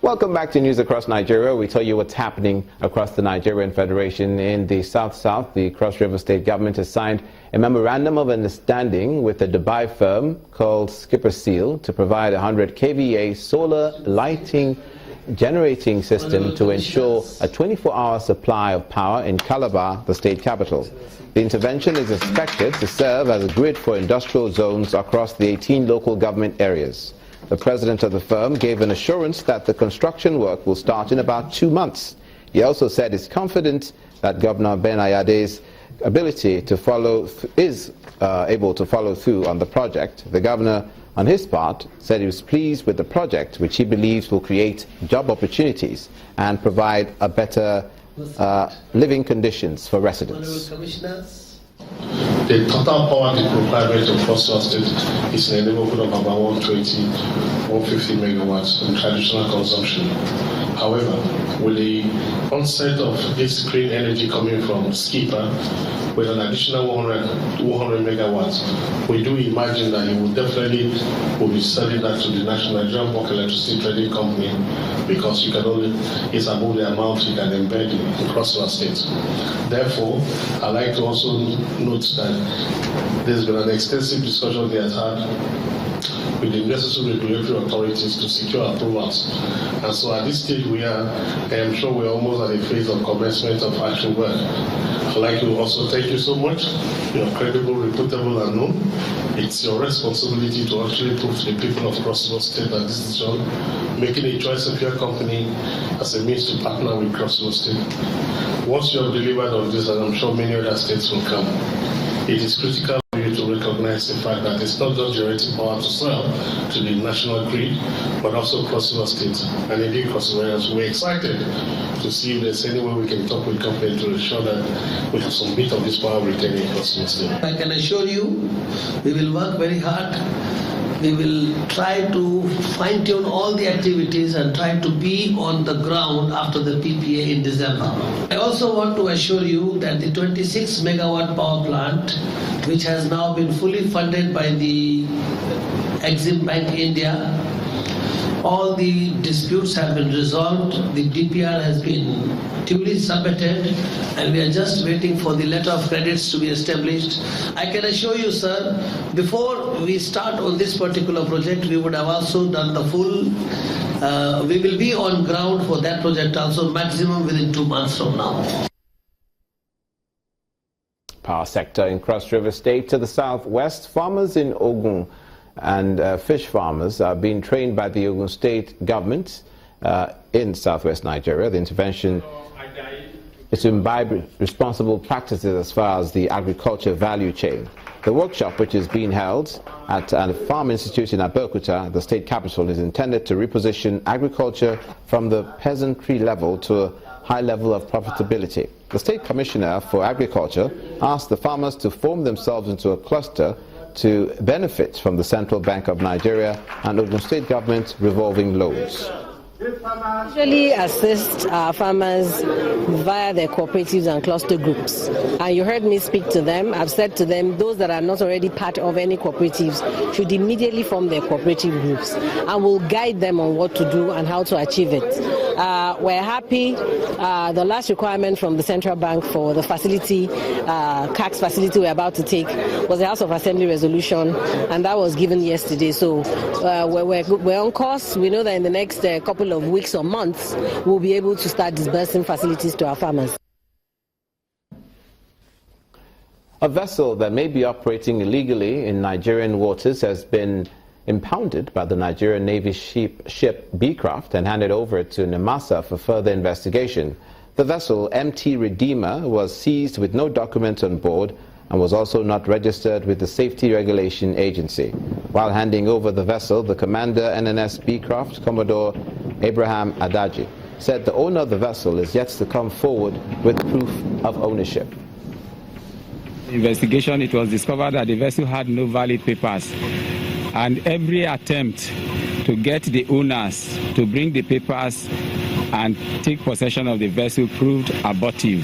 Welcome back to News Across Nigeria. We tell you what's happening across the Nigerian Federation. In the South-South, the Cross River State government has signed a memorandum of understanding with a Dubai firm called Skipper Seal to provide 100 kVA solar lighting generating system to ensure a 24-hour supply of power in Calabar, the state capital. The intervention is expected to serve as a grid for industrial zones across the 18 local government areas. The president of the firm gave an assurance that the construction work will start in about 2 months. He also said he's confident that Governor Ben Ayade's ability to able to follow through on the project. The governor, on his part, said he was pleased with the project, which he believes will create job opportunities and provide a better living conditions for residents. The total power requirement of Cross River State is in the neighborhood of about 120, 150 megawatts in traditional consumption. However, with the onset of this green energy coming from Skipper, with an additional 100 megawatts, we do imagine that it will definitely be selling that to the Nigerian Bulk Electricity Trading Company, because it's above the amount you can embed in Cross River State. Therefore, I'd like to also note that there's been an extensive discussion they have had with the necessary regulatory authorities to secure approvals. And so at this stage I am sure we're almost at a phase of commencement of actual work. I'd like to also thank you so much. You're credible, reputable, and known. It's your responsibility to actually prove to the people of Cross River State that this is your making a choice of your company as a means to partner with Cross River State. Once you have delivered on this, and I'm sure many other states will come, it is critical for you to recognize the fact that it's not just generating power to sell to the national grid, but also Cross River State. And indeed, Cross Rivers, we're excited to see if there's any way we can talk with companies to ensure that we have some bit of this power retained in Cross River State. I can assure you, we will work very hard. We will try to fine-tune all the activities and try to be on the ground after the PPA in December. I also want to assure you that the 26 megawatt power plant, which has now been fully funded by the Exim Bank India, all the disputes have been resolved, the DPR has been duly submitted, and we are just waiting for the letter of credits to be established. I can assure you, sir, before we start on this particular project, we would have also done the full, we will be on ground for that project also, maximum within 2 months from now. Power sector in Cross River State. To the southwest, farmers in Ogun and fish farmers are being trained by the Ogun State government in southwest Nigeria. The intervention is to imbibe responsible practices as far as the agriculture value chain. The workshop, which is being held at a farm institute in Abeokuta, the state capital, is intended to reposition agriculture from the peasantry level to a high level of profitability. The State Commissioner for Agriculture asked the farmers to form themselves into a cluster to benefit from the Central Bank of Nigeria and Ogun State government revolving loans. Usually assist our farmers via their cooperatives and cluster groups. And you heard me speak to them. I've said to them, those that are not already part of any cooperatives should immediately form their cooperative groups. And we'll guide them on what to do and how to achieve it. We're happy. The last requirement from the Central Bank for the facility, CAX facility we're about to take, was the House of Assembly resolution, and that was given yesterday. So we're on course. We know that in the next couple of weeks or months, we'll be able to start disbursing facilities to our farmers. A vessel that may be operating illegally in Nigerian waters has been impounded by the Nigerian Navy ship Beecroft and handed over to Nemasa for further investigation. The vessel, MT Redeemer, was seized with no document on board and was also not registered with the Safety Regulation Agency. While handing over the vessel, the commander, NNS Beecroft, Commodore Abraham Adaji, said the owner of the vessel is yet to come forward with proof of ownership. Investigation, it was discovered that the vessel had no valid papers, and every attempt to get the owners to bring the papers and take possession of the vessel proved abortive.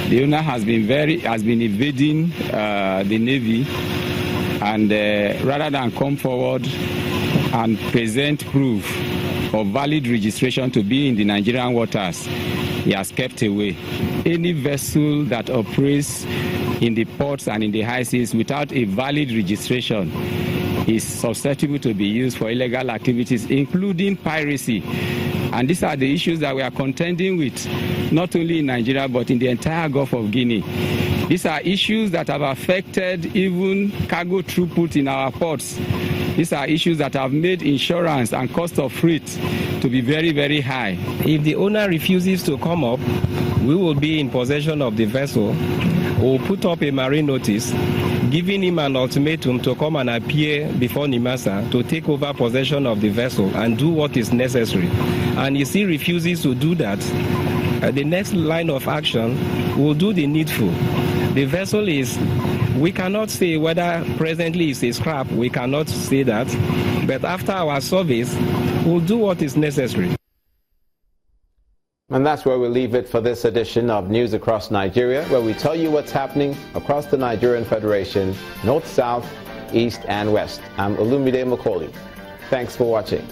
The owner has been evading the Navy, and rather than come forward and present proof, of valid registration to be in the Nigerian waters, he has kept away. Any vessel that operates in the ports and in the high seas without a valid registration is susceptible to be used for illegal activities, including piracy. And these are the issues that we are contending with, not only in Nigeria, but in the entire Gulf of Guinea. These are issues that have affected even cargo throughput in our ports. These are issues that have made insurance and cost of freight to be very, very high. If the owner refuses to come up, we will be in possession of the vessel. We'll put up a marine notice, giving him an ultimatum to come and appear before NIMASA to take over possession of the vessel and do what is necessary. And if he refuses to do that, the next line of action will do the needful. The vessel is, we cannot say whether presently it's a scrap, we cannot say that, but after our surveys, we'll do what is necessary. And that's where we leave it for this edition of News Across Nigeria, where we tell you what's happening across the Nigerian Federation, north, south, east, and west. I'm Olumide Macaulay. Thanks for watching.